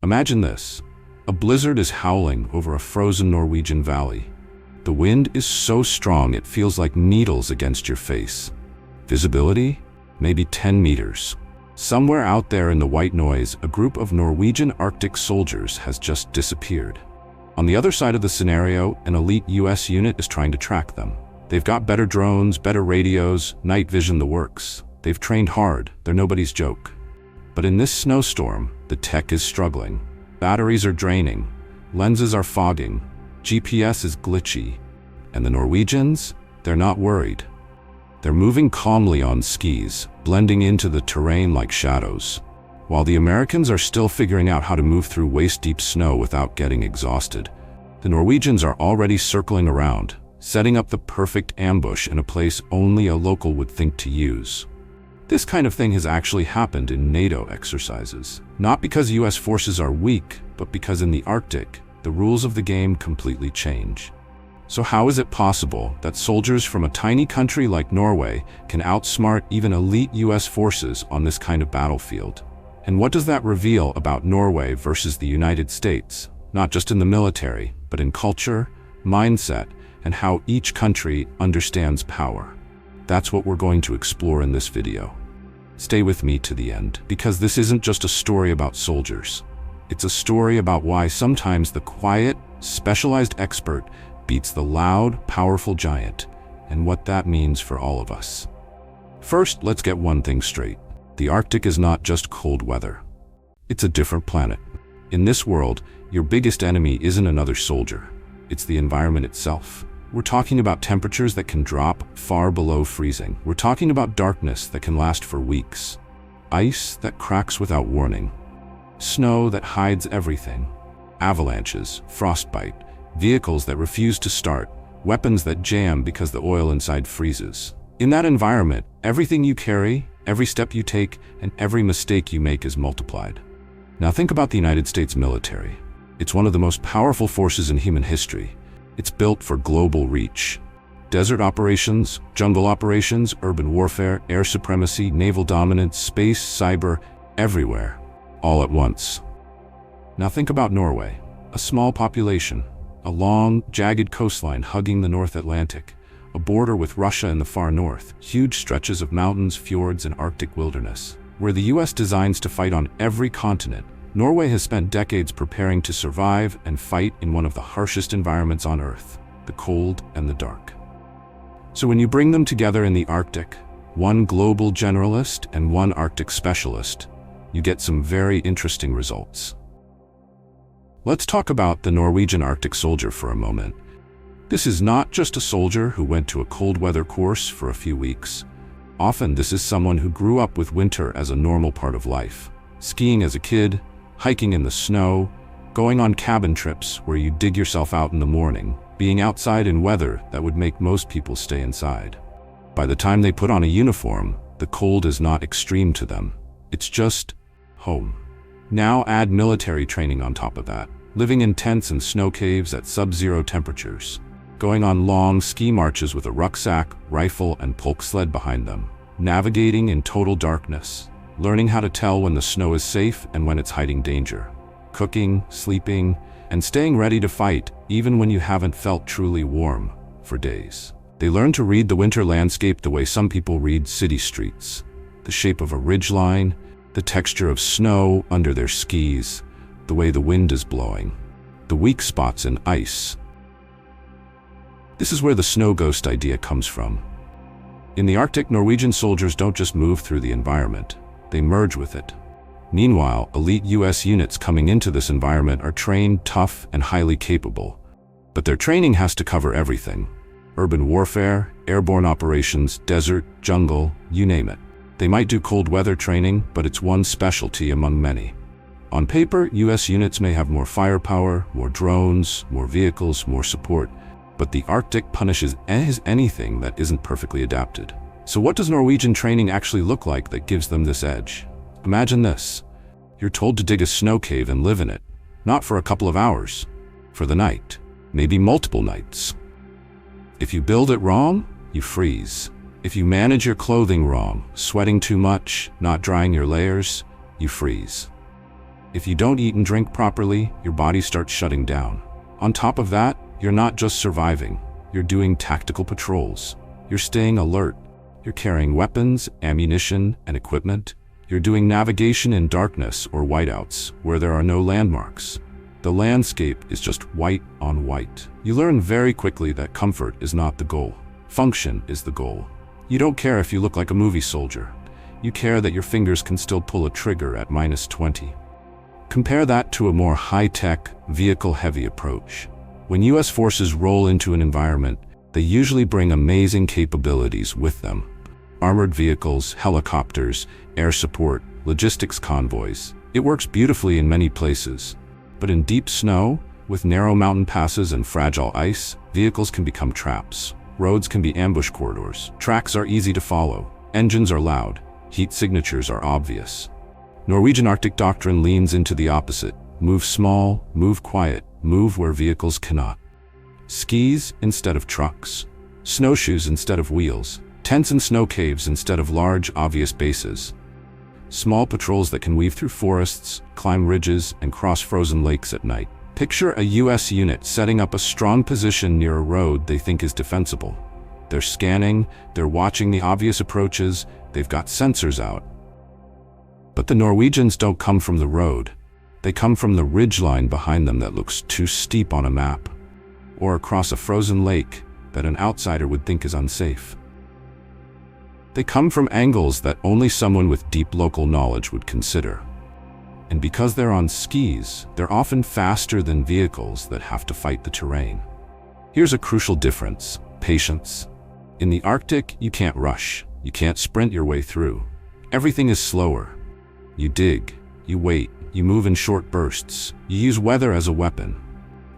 Imagine this. A blizzard is howling over a frozen Norwegian valley. The wind is so strong it feels like needles against your face. Visibility? Maybe 10 meters. Somewhere out there in the white noise, a group of Norwegian Arctic soldiers has just disappeared. On the other side of the scenario, an elite US unit is trying to track them. They've got better drones, better radios, night vision, the works. They've trained hard, they're nobody's joke. But in this snowstorm, the tech is struggling. Batteries are draining, lenses are fogging, GPS is glitchy. And the Norwegians? They're not worried. They're moving calmly on skis, blending into the terrain like shadows. While the Americans are still figuring out how to move through waist-deep snow without getting exhausted, the Norwegians are already circling around, setting up the perfect ambush in a place only a local would think to use. This kind of thing has actually happened in NATO exercises. Not because US forces are weak, but because in the Arctic, the rules of the game completely change. So how is it possible that soldiers from a tiny country like Norway can outsmart even elite US forces on this kind of battlefield? And what does that reveal about Norway versus the United States? Not just in the military, but in culture, mindset, and how each country understands power. That's what we're going to explore in this video. Stay with me to the end, because this isn't just a story about soldiers. It's a story about why sometimes the quiet, specialized expert beats the loud, powerful giant, and what that means for all of us. First, let's get one thing straight. The Arctic is not just cold weather. It's a different planet. In this world, your biggest enemy isn't another soldier. It's the environment itself. We're talking about temperatures that can drop far below freezing. We're talking about darkness that can last for weeks. Ice that cracks without warning. Snow that hides everything. Avalanches, frostbite, vehicles that refuse to start, weapons that jam because the oil inside freezes. In that environment, everything you carry, every step you take, and every mistake you make is multiplied. Now think about the United States military. It's one of the most powerful forces in human history. It's built for global reach. Desert operations, jungle operations, urban warfare, air supremacy, naval dominance, space, cyber, everywhere, all at once. Now think about Norway, a small population, a long, jagged coastline hugging the North Atlantic, a border with Russia in the far north, huge stretches of mountains, fjords, and Arctic wilderness. Where the US designs to fight on every continent, Norway has spent decades preparing to survive and fight in one of the harshest environments on Earth, the cold and the dark. So when you bring them together in the Arctic, one global generalist and one Arctic specialist, you get some very interesting results. Let's talk about the Norwegian Arctic soldier for a moment. This is not just a soldier who went to a cold weather course for a few weeks. Often this is someone who grew up with winter as a normal part of life. Skiing as a kid, hiking in the snow, going on cabin trips where you dig yourself out in the morning, being outside in weather that would make most people stay inside. By the time they put on a uniform, the cold is not extreme to them. It's just home. Now add military training on top of that, living in tents and snow caves at sub-zero temperatures, going on long ski marches with a rucksack, rifle, and polk sled behind them, navigating in total darkness, learning how to tell when the snow is safe and when it's hiding danger, cooking, sleeping, and staying ready to fight even when you haven't felt truly warm for days. They learn to read the winter landscape the way some people read city streets, the shape of a ridgeline, the texture of snow under their skis, the way the wind is blowing, the weak spots in ice. This is where the snow ghost idea comes from. In the Arctic, Norwegian soldiers don't just move through the environment, they merge with it. Meanwhile, elite US units coming into this environment are trained, tough, and highly capable. But their training has to cover everything. Urban warfare, airborne operations, desert, jungle, you name it. They might do cold weather training, but it's one specialty among many. On paper, US units may have more firepower, more drones, more vehicles, more support, but the Arctic punishes anything that isn't perfectly adapted. So what does Norwegian training actually look like that gives them this edge? Imagine this. You're told to dig a snow cave and live in it, not for a couple of hours, for the night, maybe multiple nights. If you build it wrong, you freeze. If you manage your clothing wrong, sweating too much, not drying your layers, you freeze. If you don't eat and drink properly, your body starts shutting down. On top of that, you're not just surviving, you're doing tactical patrols. You're staying alert. You're carrying weapons, ammunition, and equipment. You're doing navigation in darkness or whiteouts, where there are no landmarks. The landscape is just white on white. You learn very quickly that comfort is not the goal. Function is the goal. You don't care if you look like a movie soldier. You care that your fingers can still pull a trigger at -20. Compare that to a more high-tech, vehicle-heavy approach. When US forces roll into an environment, they usually bring amazing capabilities with them. Armored vehicles, helicopters, air support, logistics convoys. It works beautifully in many places. But in deep snow, with narrow mountain passes and fragile ice, vehicles can become traps. Roads can be ambush corridors. Tracks are easy to follow. Engines are loud. Heat signatures are obvious. Norwegian Arctic doctrine leans into the opposite. Move small, move quiet, move where vehicles cannot. Skis instead of trucks. Snowshoes instead of wheels. Tents and snow caves instead of large, obvious bases. Small patrols that can weave through forests, climb ridges, and cross frozen lakes at night. Picture a US unit setting up a strong position near a road they think is defensible. They're scanning, they're watching the obvious approaches, they've got sensors out. But the Norwegians don't come from the road. They come from the ridgeline behind them that looks too steep on a map, or across a frozen lake that an outsider would think is unsafe. They come from angles that only someone with deep local knowledge would consider. And because they're on skis, they're often faster than vehicles that have to fight the terrain. Here's a crucial difference: patience. In the Arctic, you can't rush. You can't sprint your way through. Everything is slower. You dig, you wait, you move in short bursts. You use weather as a weapon.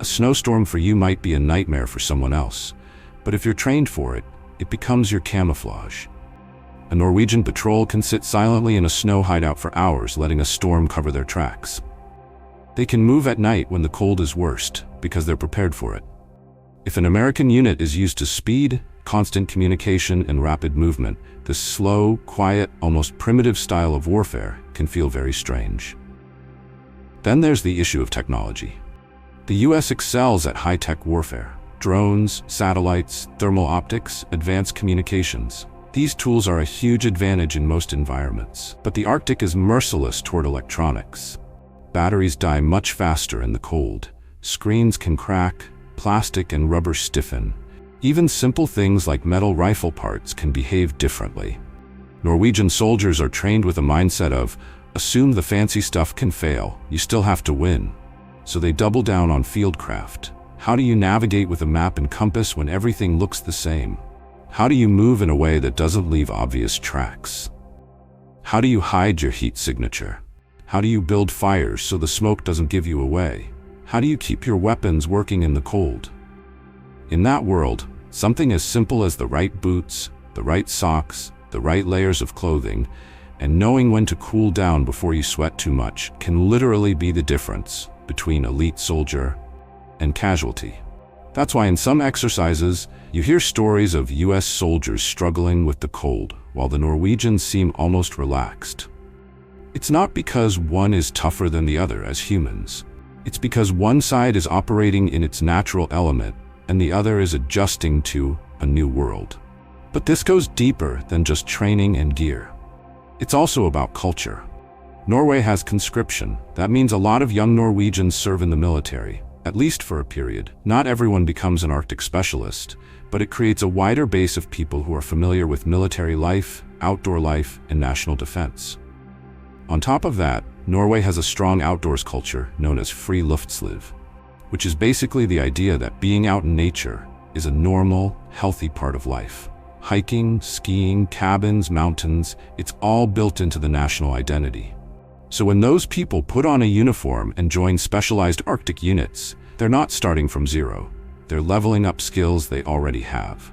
A snowstorm for you might be a nightmare for someone else, but if you're trained for it, it becomes your camouflage. A Norwegian patrol can sit silently in a snow hideout for hours, letting a storm cover their tracks. They can move at night when the cold is worst, because they're prepared for it. If an American unit is used to speed, constant communication, and rapid movement, this slow, quiet, almost primitive style of warfare can feel very strange. Then there's the issue of technology. The US excels at high-tech warfare. Drones, satellites, thermal optics, advanced communications. These tools are a huge advantage in most environments, but the Arctic is merciless toward electronics. Batteries die much faster in the cold. Screens can crack, plastic and rubber stiffen. Even simple things like metal rifle parts can behave differently. Norwegian soldiers are trained with a mindset of, assume the fancy stuff can fail, you still have to win. So they double down on fieldcraft. How do you navigate with a map and compass when everything looks the same? How do you move in a way that doesn't leave obvious tracks? How do you hide your heat signature? How do you build fires so the smoke doesn't give you away? How do you keep your weapons working in the cold? In that world, something as simple as the right boots, the right socks, the right layers of clothing, and knowing when to cool down before you sweat too much can literally be the difference between elite soldier and casualty. That's why in some exercises, you hear stories of US soldiers struggling with the cold, while the Norwegians seem almost relaxed. It's not because one is tougher than the other as humans. It's because one side is operating in its natural element, and the other is adjusting to a new world. But this goes deeper than just training and gear. It's also about culture. Norway has conscription. That means a lot of young Norwegians serve in the military, at least for a period. Not everyone becomes an Arctic specialist, but it creates a wider base of people who are familiar with military life, outdoor life, and national defense. On top of that, Norway has a strong outdoors culture known as friluftsliv, which is basically the idea that being out in nature is a normal, healthy part of life. Hiking, skiing, cabins, mountains, it's all built into the national identity. So when those people put on a uniform and join specialized Arctic units, they're not starting from zero. They're leveling up skills they already have.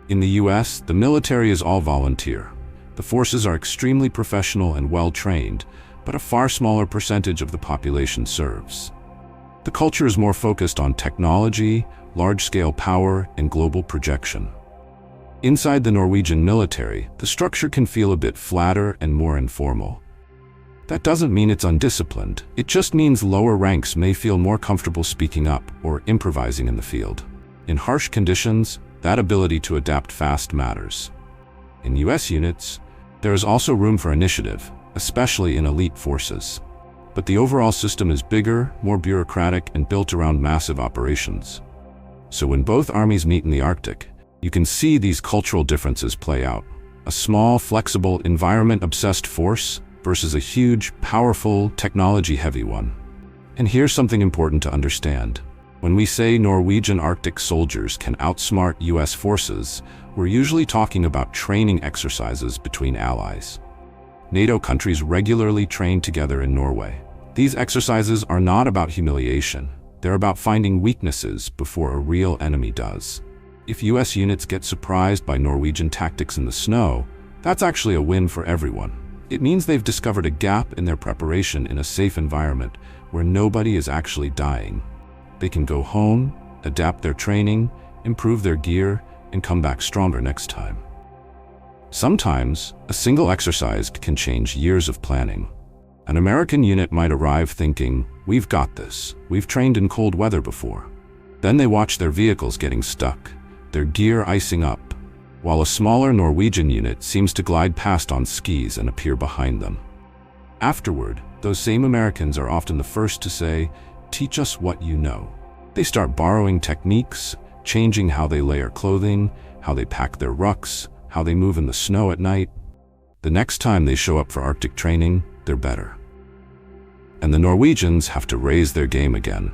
In the US, the military is all volunteer. The forces are extremely professional and well-trained, but a far smaller percentage of the population serves. The culture is more focused on technology, large-scale power, and global projection. Inside the Norwegian military, the structure can feel a bit flatter and more informal. That doesn't mean it's undisciplined. It just means lower ranks may feel more comfortable speaking up or improvising in the field. In harsh conditions, that ability to adapt fast matters. In US units, there is also room for initiative, especially in elite forces. But the overall system is bigger, more bureaucratic, and built around massive operations. So when both armies meet in the Arctic, you can see these cultural differences play out. A small, flexible, environment-obsessed force versus a huge, powerful, technology-heavy one. And here's something important to understand. When we say Norwegian Arctic soldiers can outsmart US forces, we're usually talking about training exercises between allies. NATO countries regularly train together in Norway. These exercises are not about humiliation. They're about finding weaknesses before a real enemy does. If US units get surprised by Norwegian tactics in the snow, that's actually a win for everyone. It means they've discovered a gap in their preparation in a safe environment where nobody is actually dying. They can go home, adapt their training, improve their gear, and come back stronger next time. Sometimes, a single exercise can change years of planning. An American unit might arrive thinking, "We've got this. We've trained in cold weather before." Then they watch their vehicles getting stuck, their gear icing up, while a smaller Norwegian unit seems to glide past on skis and appear behind them. Afterward, those same Americans are often the first to say, "Teach us what you know." They start borrowing techniques, changing how they layer clothing, how they pack their rucks, how they move in the snow at night. The next time they show up for Arctic training, they're better. And the Norwegians have to raise their game again.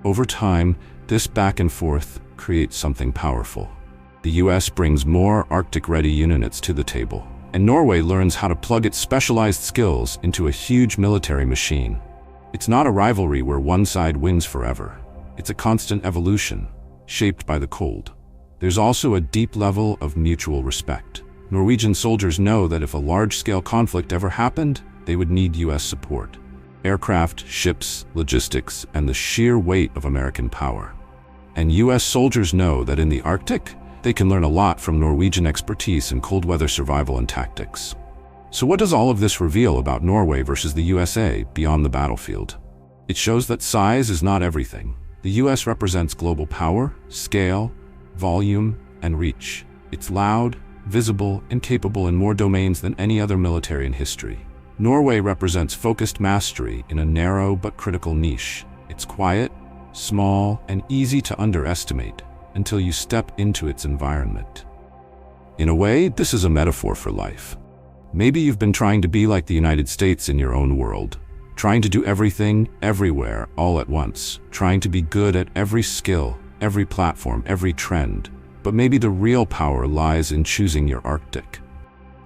Over time, this back and forth creates something powerful. The US brings more Arctic-ready units to the table, and Norway learns how to plug its specialized skills into a huge military machine. It's not a rivalry where one side wins forever. It's a constant evolution, shaped by the cold. There's also a deep level of mutual respect. Norwegian soldiers know that if a large-scale conflict ever happened, they would need US support. Aircraft, ships, logistics, and the sheer weight of American power. And US soldiers know that in the Arctic, they can learn a lot from Norwegian expertise in cold weather survival and tactics. So what does all of this reveal about Norway versus the USA beyond the battlefield? It shows that size is not everything. The US represents global power, scale, volume, and reach. It's loud, visible, and capable in more domains than any other military in history. Norway represents focused mastery in a narrow but critical niche. It's quiet, small, and easy to underestimate until you step into its environment. In a way, this is a metaphor for life. Maybe you've been trying to be like the United States in your own world, trying to do everything, everywhere, all at once, trying to be good at every skill, every platform, every trend. But maybe the real power lies in choosing your Arctic.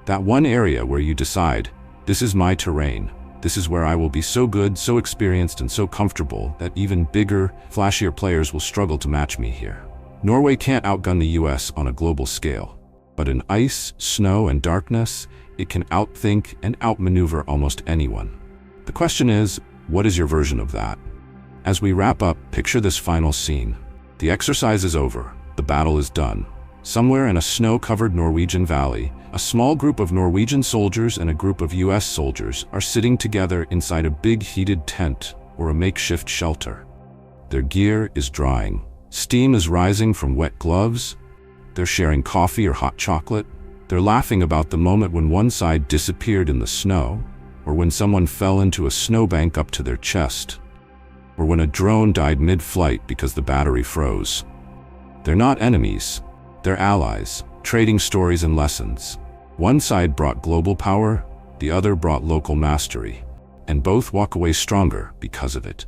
That one area where you decide, this is my terrain. This is where I will be so good, so experienced, and so comfortable that even bigger, flashier players will struggle to match me here. Norway can't outgun the US on a global scale, but in ice, snow, and darkness, it can outthink and outmaneuver almost anyone. The question is, what is your version of that? As we wrap up, picture this final scene. The exercise is over. The battle is done. Somewhere in a snow-covered Norwegian valley, a small group of Norwegian soldiers and a group of US soldiers are sitting together inside a big heated tent or a makeshift shelter. Their gear is drying. Steam is rising from wet gloves. They're sharing coffee or hot chocolate. They're laughing about the moment when one side disappeared in the snow, or when someone fell into a snowbank up to their chest, or when a drone died mid-flight because the battery froze. They're not enemies. They're allies, trading stories and lessons. One side brought global power, the other brought local mastery, and both walk away stronger because of it.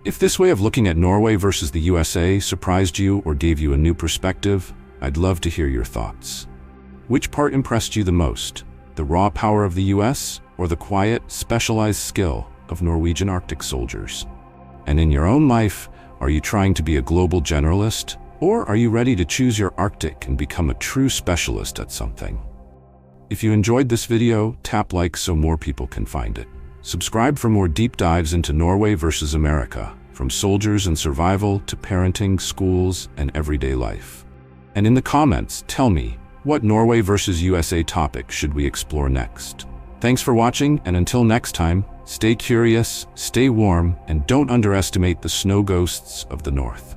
If this way of looking at Norway versus the USA surprised you or gave you a new perspective, I'd love to hear your thoughts. Which part impressed you the most? The raw power of the US or the quiet, specialized skill of Norwegian Arctic soldiers? And in your own life, are you trying to be a global generalist, or are you ready to choose your Arctic and become a true specialist at something? If you enjoyed this video, tap like so more people can find it. Subscribe for more deep dives into Norway versus America, from soldiers and survival to parenting, schools, and everyday life. And in the comments, tell me, what Norway versus USA topic should we explore next? Thanks for watching, and until next time, stay curious, stay warm, and don't underestimate the snow ghosts of the north.